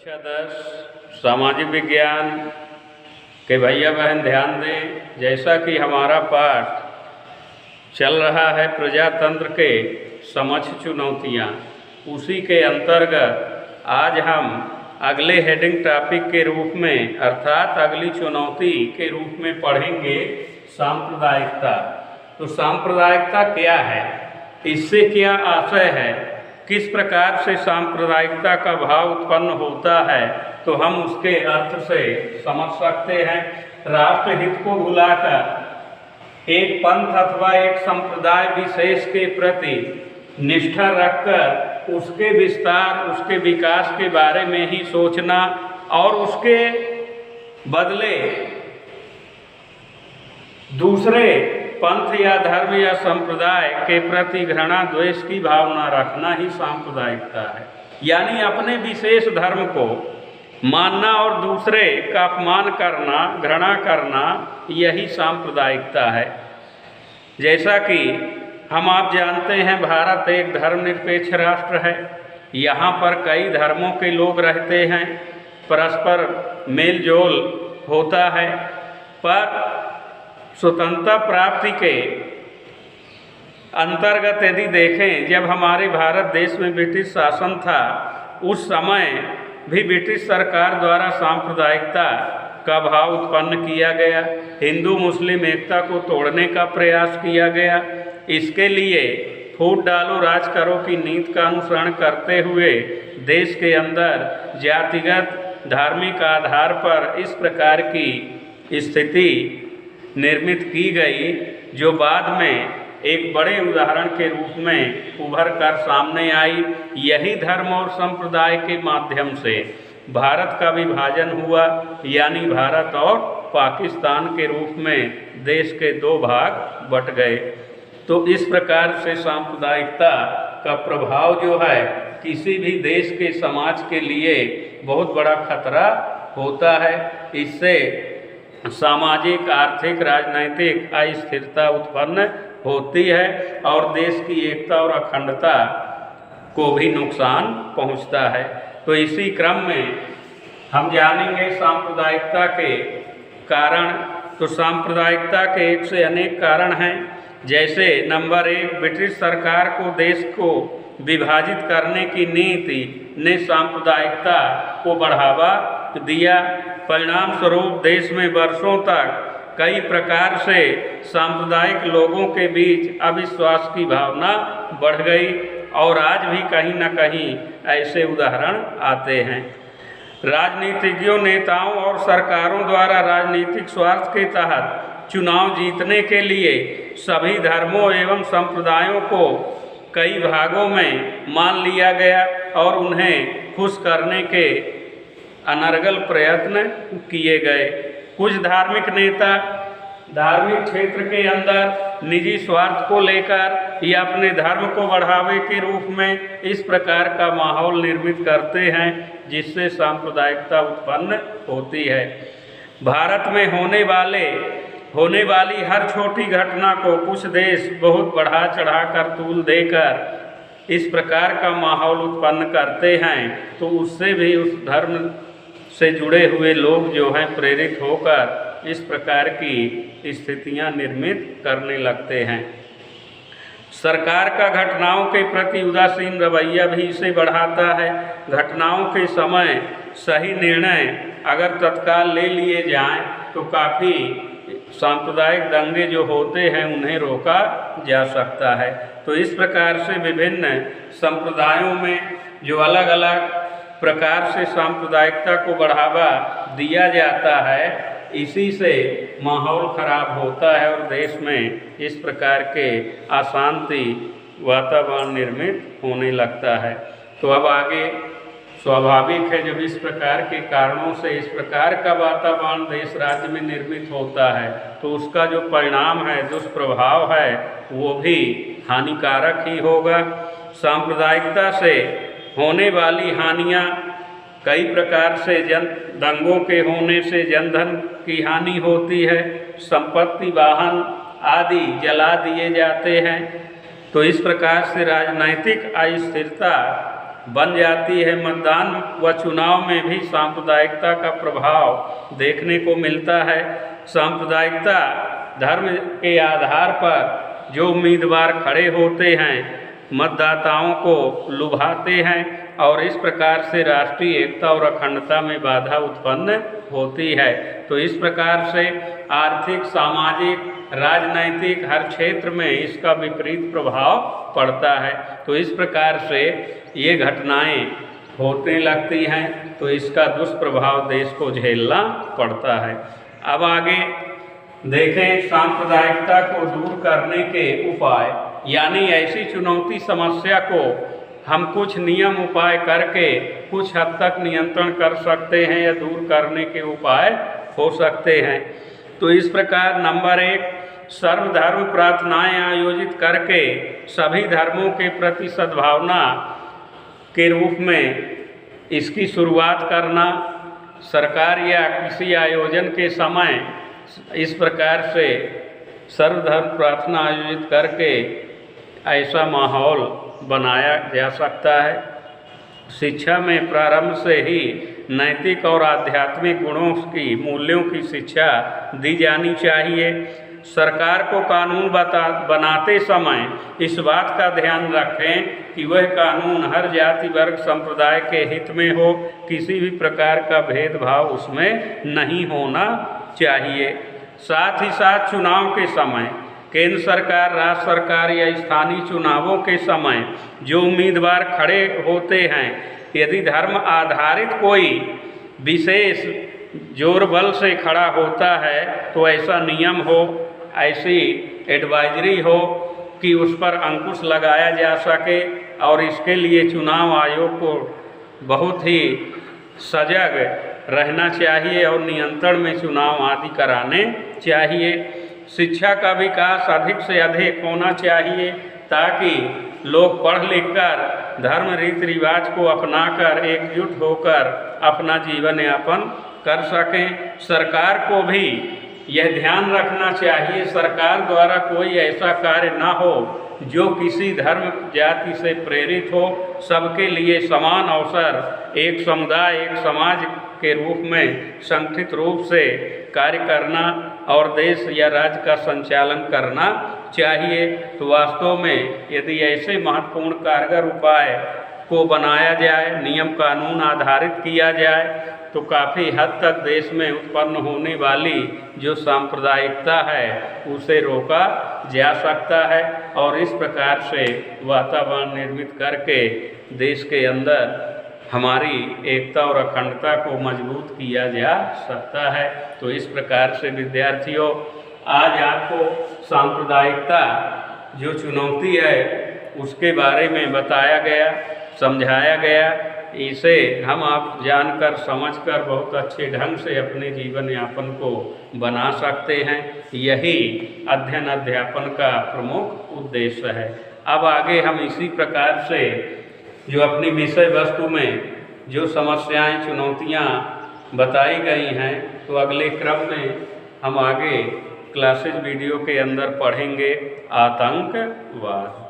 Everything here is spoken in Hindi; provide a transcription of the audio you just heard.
कक्षा 10 सामाजिक विज्ञान के भैया बहन ध्यान दें। जैसा कि हमारा पाठ चल रहा है प्रजातंत्र के समक्ष चुनौतियाँ, उसी के अंतर्गत आज हम अगले हेडिंग टॉपिक के रूप में अर्थात अगली चुनौती के रूप में पढ़ेंगे सांप्रदायिकता। तो सांप्रदायिकता क्या है, इससे क्या आशय है, किस प्रकार से सांप्रदायिकता का भाव उत्पन्न होता है, तो हम उसके अर्थ से समझ सकते हैं। राष्ट्र हित को भुलाकर एक पंथ अथवा एक संप्रदाय विशेष के प्रति निष्ठा रखकर उसके विस्तार, उसके विकास के बारे में ही सोचना और उसके बदले दूसरे पंथ या धर्म या संप्रदाय के प्रति घृणा द्वेष की भावना रखना ही सांप्रदायिकता है। यानी अपने विशेष धर्म को मानना और दूसरे का अपमान करना, घृणा करना, यही सांप्रदायिकता है। जैसा कि आप जानते हैं, भारत एक धर्मनिरपेक्ष राष्ट्र है। यहाँ पर कई धर्मों के लोग रहते हैं, परस्पर मेल जोल होता है। पर स्वतंत्रता प्राप्ति के अंतर्गत यदि देखें, जब हमारे भारत देश में ब्रिटिश शासन था, उस समय भी ब्रिटिश सरकार द्वारा सांप्रदायिकता का भाव उत्पन्न किया गया। हिंदू मुस्लिम एकता को तोड़ने का प्रयास किया गया। इसके लिए फूट डालो राज करो की नीति का अनुसरण करते हुए देश के अंदर जातिगत धार्मिक आधार पर इस प्रकार की स्थिति निर्मित की गई, जो बाद में एक बड़े उदाहरण के रूप में उभर कर सामने आई। यही धर्म और संप्रदाय के माध्यम से भारत का विभाजन हुआ, यानी भारत और पाकिस्तान के रूप में देश के दो भाग बट गए। तो इस प्रकार से सांप्रदायिकता का प्रभाव जो है किसी भी देश के समाज के लिए बहुत बड़ा खतरा होता है। इससे सामाजिक, आर्थिक, राजनैतिक अस्थिरता उत्पन्न होती है और देश की एकता और अखंडता को भी नुकसान पहुंचता है। तो इसी क्रम में हम जानेंगे सांप्रदायिकता के कारण। तो सांप्रदायिकता के एक से अनेक कारण हैं। जैसे नंबर 1, ब्रिटिश सरकार को देश को विभाजित करने की नीति ने सांप्रदायिकता को बढ़ावा दिया। परिणाम स्वरूप देश में वर्षों तक कई प्रकार से सांप्रदायिक लोगों के बीच अविश्वास की भावना बढ़ गई और आज भी कहीं न कहीं ऐसे उदाहरण आते हैं। राजनीतिज्ञों, नेताओं और सरकारों द्वारा राजनीतिक स्वार्थ के तहत चुनाव जीतने के लिए सभी धर्मों एवं संप्रदायों को कई भागों में मान लिया गया और उन्हें खुश करने के अनर्गल प्रयत्न किए गए। कुछ धार्मिक नेता धार्मिक क्षेत्र के अंदर निजी स्वार्थ को लेकर या अपने धर्म को बढ़ावे के रूप में इस प्रकार का माहौल निर्मित करते हैं, जिससे सांप्रदायिकता उत्पन्न होती है। भारत में होने वाली हर छोटी घटना को कुछ देश बहुत बढ़ा चढ़ा कर तूल देकर इस प्रकार का माहौल उत्पन्न करते हैं, तो उससे भी उस धर्म से जुड़े हुए लोग जो हैं प्रेरित होकर इस प्रकार की स्थितियां निर्मित करने लगते हैं। सरकार का घटनाओं के प्रति उदासीन रवैया भी इसे बढ़ाता है। घटनाओं के समय सही निर्णय अगर तत्काल ले लिए जाएं तो काफ़ी सांप्रदायिक दंगे जो होते हैं उन्हें रोका जा सकता है। तो इस प्रकार से विभिन्न संप्रदायों में जो अलग अलग प्रकार से सांप्रदायिकता को बढ़ावा दिया जाता है, इसी से माहौल खराब होता है और देश में इस प्रकार के अशांति वातावरण निर्मित होने लगता है। तो अब आगे स्वाभाविक है, जब इस प्रकार के कारणों से इस प्रकार का वातावरण देश राज्य में निर्मित होता है, तो उसका जो परिणाम है, दुष्प्रभाव है, वो भी हानिकारक ही होगा। सांप्रदायिकता से होने वाली हानियाँ कई प्रकार से दंगों के होने से जनधन की हानि होती है, संपत्ति, वाहन आदि जला दिए जाते हैं। तो इस प्रकार से राजनैतिक अस्थिरता बन जाती है। मतदान व चुनाव में भी सांप्रदायिकता का प्रभाव देखने को मिलता है। सांप्रदायिकता धर्म के आधार पर जो उम्मीदवार खड़े होते हैं मतदाताओं को लुभाते हैं और इस प्रकार से राष्ट्रीय एकता और अखंडता में बाधा उत्पन्न होती है। तो इस प्रकार से आर्थिक, सामाजिक, राजनैतिक हर क्षेत्र में इसका विपरीत प्रभाव पड़ता है। तो इस प्रकार से ये घटनाएं होने लगती हैं तो इसका दुष्प्रभाव देश को झेलना पड़ता है। अब आगे देखें सांप्रदायिकता को दूर करने के उपाय, यानी ऐसी चुनौती समस्या को हम कुछ नियम उपाय करके कुछ हद तक नियंत्रण कर सकते हैं या दूर करने के उपाय हो सकते हैं। तो इस प्रकार नंबर 1, सर्वधर्म प्रार्थनाएं आयोजित करके सभी धर्मों के प्रति सद्भावना के रूप में इसकी शुरुआत करना। सरकार या किसी आयोजन के समय इस प्रकार से सर्वधर्म प्रार्थना आयोजित करके ऐसा माहौल बनाया जा सकता है। शिक्षा में प्रारंभ से ही नैतिक और आध्यात्मिक गुणों की, मूल्यों की शिक्षा दी जानी चाहिए। सरकार को कानून बनाते समय इस बात का ध्यान रखें कि वह कानून हर जाति, वर्ग, संप्रदाय के हित में हो, किसी भी प्रकार का भेदभाव उसमें नहीं होना चाहिए। साथ ही साथ चुनाव के समय केंद्र सरकार, राज्य सरकार या स्थानीय चुनावों के समय जो उम्मीदवार खड़े होते हैं, यदि धर्म आधारित कोई विशेष जोर बल से खड़ा होता है तो ऐसा नियम हो, ऐसी एडवाइजरी हो कि उस पर अंकुश लगाया जा सके और इसके लिए चुनाव आयोग को बहुत ही सजग रहना चाहिए और नियंत्रण में चुनाव आदि कराने चाहिए। शिक्षा का विकास अधिक से अधिक होना चाहिए ताकि लोग पढ़ लिख कर धर्म रीति रिवाज को अपनाकर एकजुट होकर अपना जीवन यापन कर सकें। सरकार को भी यह ध्यान रखना चाहिए सरकार द्वारा कोई ऐसा कार्य ना हो जो किसी धर्म जाति से प्रेरित हो। सबके लिए समान अवसर, एक समुदाय, एक समाज के रूप में संगठित रूप से कार्य करना और देश या राज्य का संचालन करना चाहिए। तो वास्तव में यदि ऐसे महत्वपूर्ण कारगर उपाय को बनाया जाए, नियम कानून आधारित किया जाए तो काफ़ी हद तक देश में उत्पन्न होने वाली जो सांप्रदायिकता है उसे रोका जा सकता है और इस प्रकार से वातावरण निर्मित करके देश के अंदर हमारी एकता और अखंडता को मजबूत किया जा सकता है। तो इस प्रकार से विद्यार्थियों, आज आपको सांप्रदायिकता जो चुनौती है उसके बारे में बताया गया, समझाया गया। इसे हम आप जानकर समझकर बहुत अच्छे ढंग से अपने जीवन यापन को बना सकते हैं। यही अध्ययन अध्यापन का प्रमुख उद्देश्य है। अब आगे हम इसी प्रकार से जो अपनी विषय वस्तु में जो समस्याएं, चुनौतियां बताई गई हैं तो अगले क्रम में हम आगे क्लासेज वीडियो के अंदर पढ़ेंगे आतंकवाद।